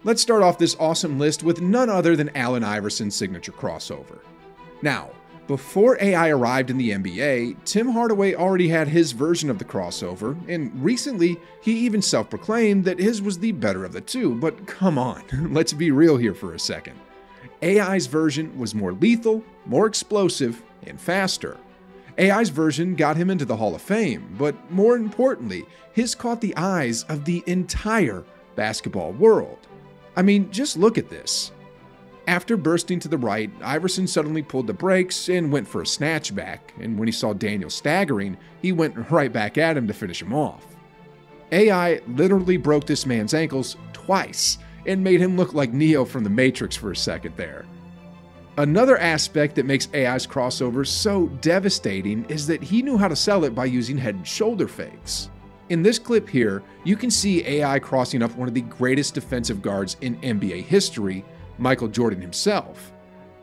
Let's start off this awesome list with none other than Allen Iverson's signature crossover. Now, before AI arrived in the NBA, Tim Hardaway already had his version of the crossover, and recently he even self-proclaimed that his was the better of the two, but come on, let's be real here for a second. AI's version was more lethal, more explosive, and faster. AI's version got him into the Hall of Fame, but more importantly, his caught the eyes of the entire basketball world. I mean, just look at this. After bursting to the right, Iverson suddenly pulled the brakes and went for a snatchback, and when he saw Daniel staggering, he went right back at him to finish him off. AI literally broke this man's ankles twice and made him look like Neo from the Matrix for a second there. Another aspect that makes AI's crossover so devastating is that he knew how to sell it by using head and shoulder fakes. In this clip here, you can see AI crossing up one of the greatest defensive guards in NBA history, Michael Jordan himself.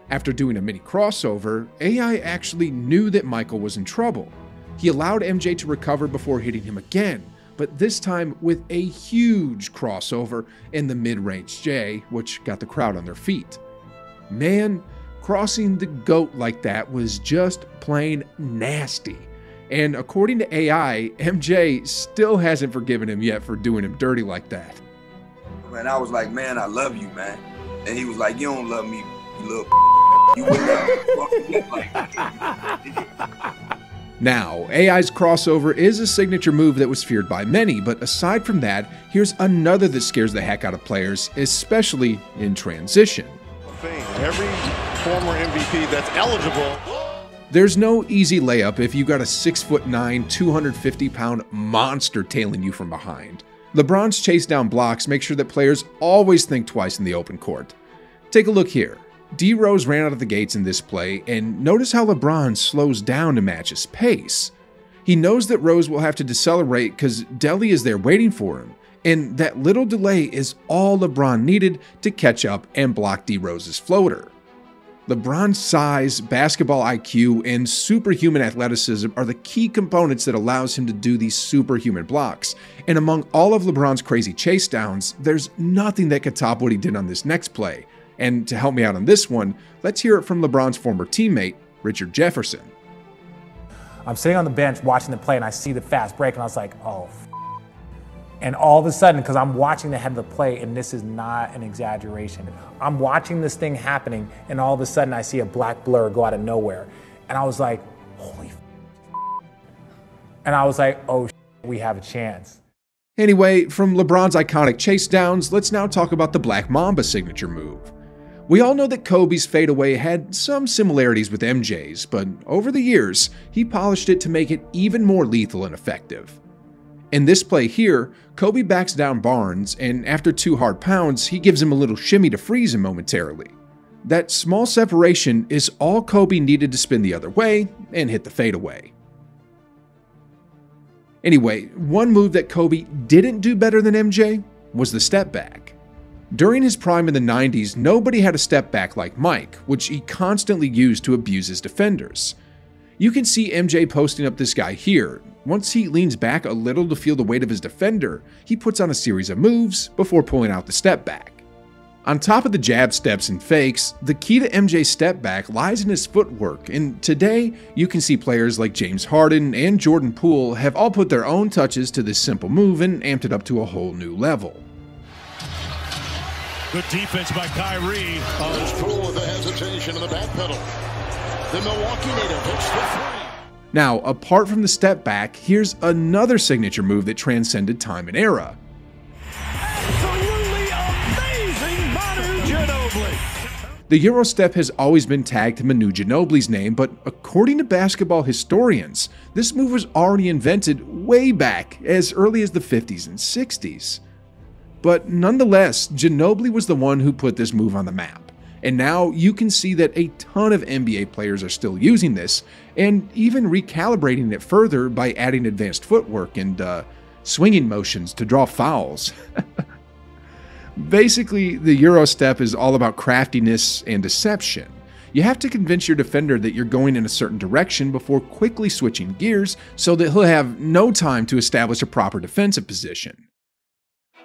After doing a mini crossover, AI actually knew that Michael was in trouble. He allowed MJ to recover before hitting him again, but this time with a huge crossover in the mid-range J, which got the crowd on their feet. Man, crossing the GOAT like that was just plain nasty. And according to AI, MJ still hasn't forgiven him yet for doing him dirty like that. Man, I was like, man, I love you, man. And he was like, you don't love me, you little you wouldn't love me. Now, AI's crossover is a signature move that was feared by many, but aside from that, here's another that scares the heck out of players, especially in transition. Every former MVP that's eligible. There's no easy layup if you got a 6'9", 250-pound monster tailing you from behind. LeBron's chase down blocks make sure that players always think twice in the open court. Take a look here. D Rose ran out of the gates in this play, and notice how LeBron slows down to match his pace. He knows that Rose will have to decelerate because Delly is there waiting for him, and that little delay is all LeBron needed to catch up and block D Rose's floater. LeBron's size, basketball IQ, and superhuman athleticism are the key components that allows him to do these superhuman blocks. And among all of LeBron's crazy chase downs, there's nothing that could top what he did on this next play. And to help me out on this one, let's hear it from LeBron's former teammate, Richard Jefferson. I'm sitting on the bench watching the play and I see the fast break and I was like, oh, and all of a sudden, because I'm watching the head of the play, and this is not an exaggeration, I'm watching this thing happening, and all of a sudden I see a black blur go out of nowhere. And I was like, holy and I was like, oh, we have a chance. Anyway, from LeBron's iconic chase downs, let's now talk about the Black Mamba signature move. We all know that Kobe's fadeaway had some similarities with MJ's, but over the years, he polished it to make it even more lethal and effective. In this play here, Kobe backs down Barnes, and after 2 hard pounds, he gives him a little shimmy to freeze him momentarily. That small separation is all Kobe needed to spin the other way and hit the fadeaway. Anyway, one move that Kobe didn't do better than MJ was the step back. During his prime in the 90s, nobody had a step back like Mike, which he constantly used to abuse his defenders. You can see MJ posting up this guy here. Once he leans back a little to feel the weight of his defender, he puts on a series of moves before pulling out the step back. On top of the jab steps and fakes, the key to MJ's step back lies in his footwork, and today you can see players like James Harden and Jordan Poole have all put their own touches to this simple move and amped it up to a whole new level. Good defense by Kyrie. There's Poole with the hesitation in the back pedal. The Milwaukee native hits the three. Now, apart from the step back, here's another signature move that transcended time and era. Absolutely amazing, Manu Ginobili. The Euro step has always been tagged to Manu Ginobili's name, but according to basketball historians, this move was already invented way back as early as the 50s and 60s. But nonetheless, Ginobili was the one who put this move on the map. And now you can see that a ton of NBA players are still using this, and even recalibrating it further by adding advanced footwork and swinging motions to draw fouls. Basically, the Euro step is all about craftiness and deception. You have to convince your defender that you're going in a certain direction before quickly switching gears so that he'll have no time to establish a proper defensive position.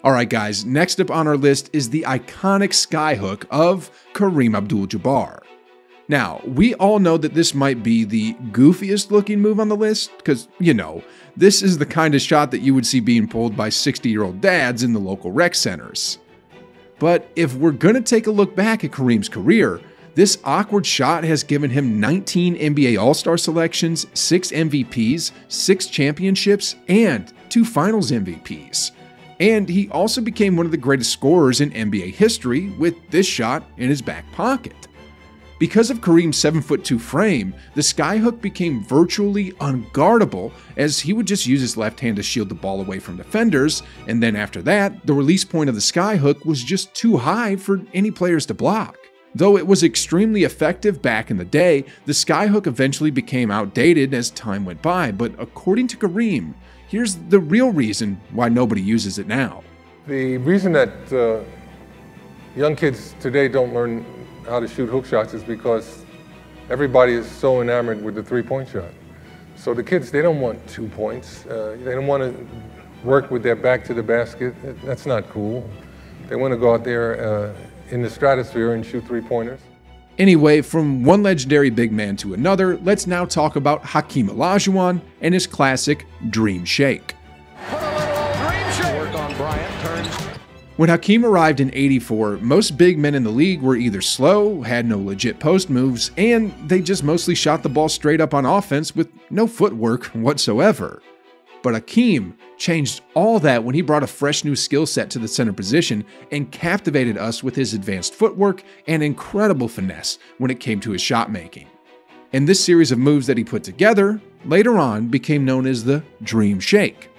Alright guys, next up on our list is the iconic skyhook of Kareem Abdul-Jabbar. Now, we all know that this might be the goofiest looking move on the list, because, you know, this is the kind of shot that you would see being pulled by 60-year-old dads in the local rec centers. But if we're gonna take a look back at Kareem's career, this awkward shot has given him 19 NBA All-Star selections, 6 MVPs, 6 championships, and 2 Finals MVPs. And he also became one of the greatest scorers in NBA history with this shot in his back pocket. Because of Kareem's 7'2" frame, the skyhook became virtually unguardable, as he would just use his left hand to shield the ball away from defenders, and then after that, the release point of the skyhook was just too high for any players to block. Though it was extremely effective back in the day, the skyhook eventually became outdated as time went by, but according to Kareem, here's the real reason why nobody uses it now. The reason that young kids today don't learn how to shoot hook shots is because everybody is so enamored with the three-point shot. So the kids, they don't want 2 points. They don't want to work with their back to the basket. That's not cool. They want to go out there in the stratosphere and shoot three-pointers. Anyway, from one legendary big man to another, let's now talk about Hakeem Olajuwon and his classic Dream Shake. When Hakeem arrived in '84, most big men in the league were either slow, had no legit post moves, and they just mostly shot the ball straight up on offense with no footwork whatsoever. But Hakeem changed all that when he brought a fresh new skill set to the center position and captivated us with his advanced footwork and incredible finesse when it came to his shot making. And this series of moves that he put together, later on became known as the Dream Shake.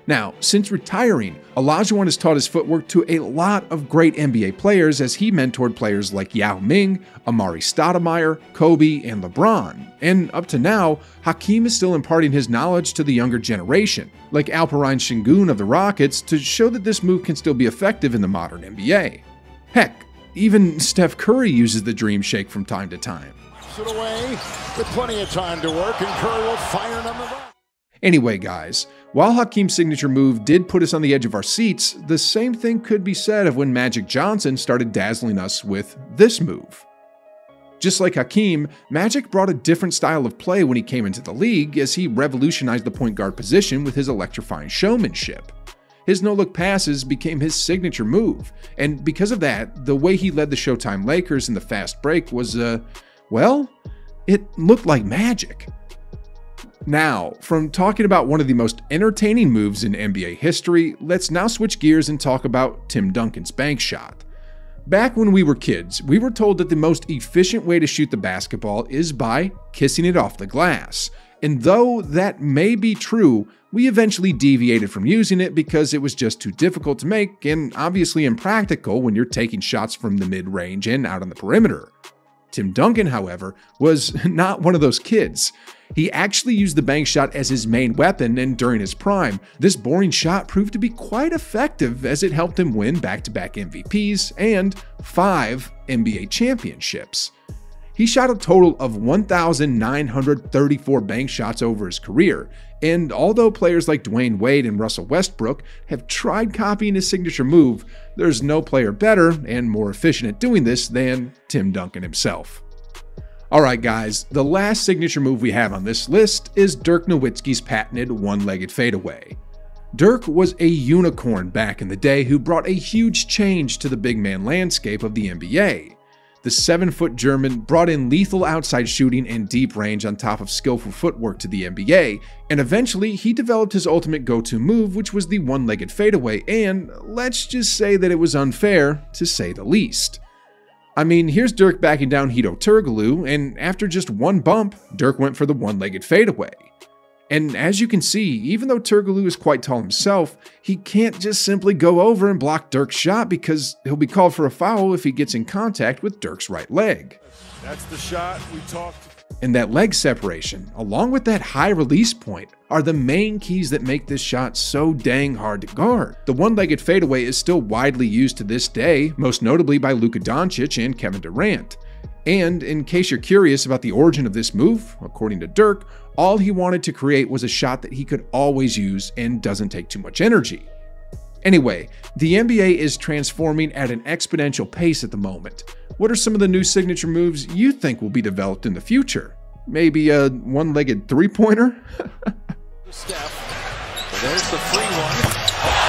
Now, since retiring, Olajuwon has taught his footwork to a lot of great NBA players as he mentored players like Yao Ming, Amari Stoudemire, Kobe, and LeBron. And up to now, Hakeem is still imparting his knowledge to the younger generation, like Alperen Sengun of the Rockets, to show that this move can still be effective in the modern NBA. Heck, even Steph Curry uses the Dream Shake from time to time. It away with plenty of time to work, and Curry will fire number 1. Anyway guys, while Hakeem's signature move did put us on the edge of our seats, the same thing could be said of when Magic Johnson started dazzling us with this move. Just like Hakeem, Magic brought a different style of play when he came into the league, as he revolutionized the point guard position with his electrifying showmanship. His no-look passes became his signature move, and because of that, the way he led the Showtime Lakers in the fast break was, well, it looked like magic. Now, from talking about one of the most entertaining moves in NBA history, let's now switch gears and talk about Tim Duncan's bank shot. Back when we were kids, we were told that the most efficient way to shoot the basketball is by kissing it off the glass. And though that may be true, we eventually deviated from using it because it was just too difficult to make and obviously impractical when you're taking shots from the mid-range and out on the perimeter. Tim Duncan, however, was not one of those kids. He actually used the bank shot as his main weapon, and during his prime, this boring shot proved to be quite effective as it helped him win back-to-back MVPs and 5 NBA championships. He shot a total of 1,934 bank shots over his career, and although players like Dwayne Wade and Russell Westbrook have tried copying his signature move, there's no player better and more efficient at doing this than Tim Duncan himself. Alright guys, the last signature move we have on this list is Dirk Nowitzki's patented one-legged fadeaway. Dirk was a unicorn back in the day who brought a huge change to the big man landscape of the NBA. The 7-foot German brought in lethal outside shooting and deep range on top of skillful footwork to the NBA, and eventually he developed his ultimate go-to move, which was the one-legged fadeaway, and let's just say that it was unfair, to say the least. I mean, here's Dirk backing down Hedo Turkoglu, and after just one bump, Dirk went for the one-legged fadeaway. And as you can see, even though Turkoglu is quite tall himself, he can't just simply go over and block Dirk's shot because he'll be called for a foul if he gets in contact with Dirk's right leg. That's the shot we talked. And that leg separation, along with that high release point, are the main keys that make this shot so dang hard to guard. The one-legged fadeaway is still widely used to this day, most notably by Luka Doncic and Kevin Durant. And in case you're curious about the origin of this move, according to Dirk, all he wanted to create was a shot that he could always use and doesn't take too much energy. Anyway, the NBA is transforming at an exponential pace at the moment. What are some of the new signature moves you think will be developed in the future? Maybe a one-legged three-pointer? STEPH. There's the free one.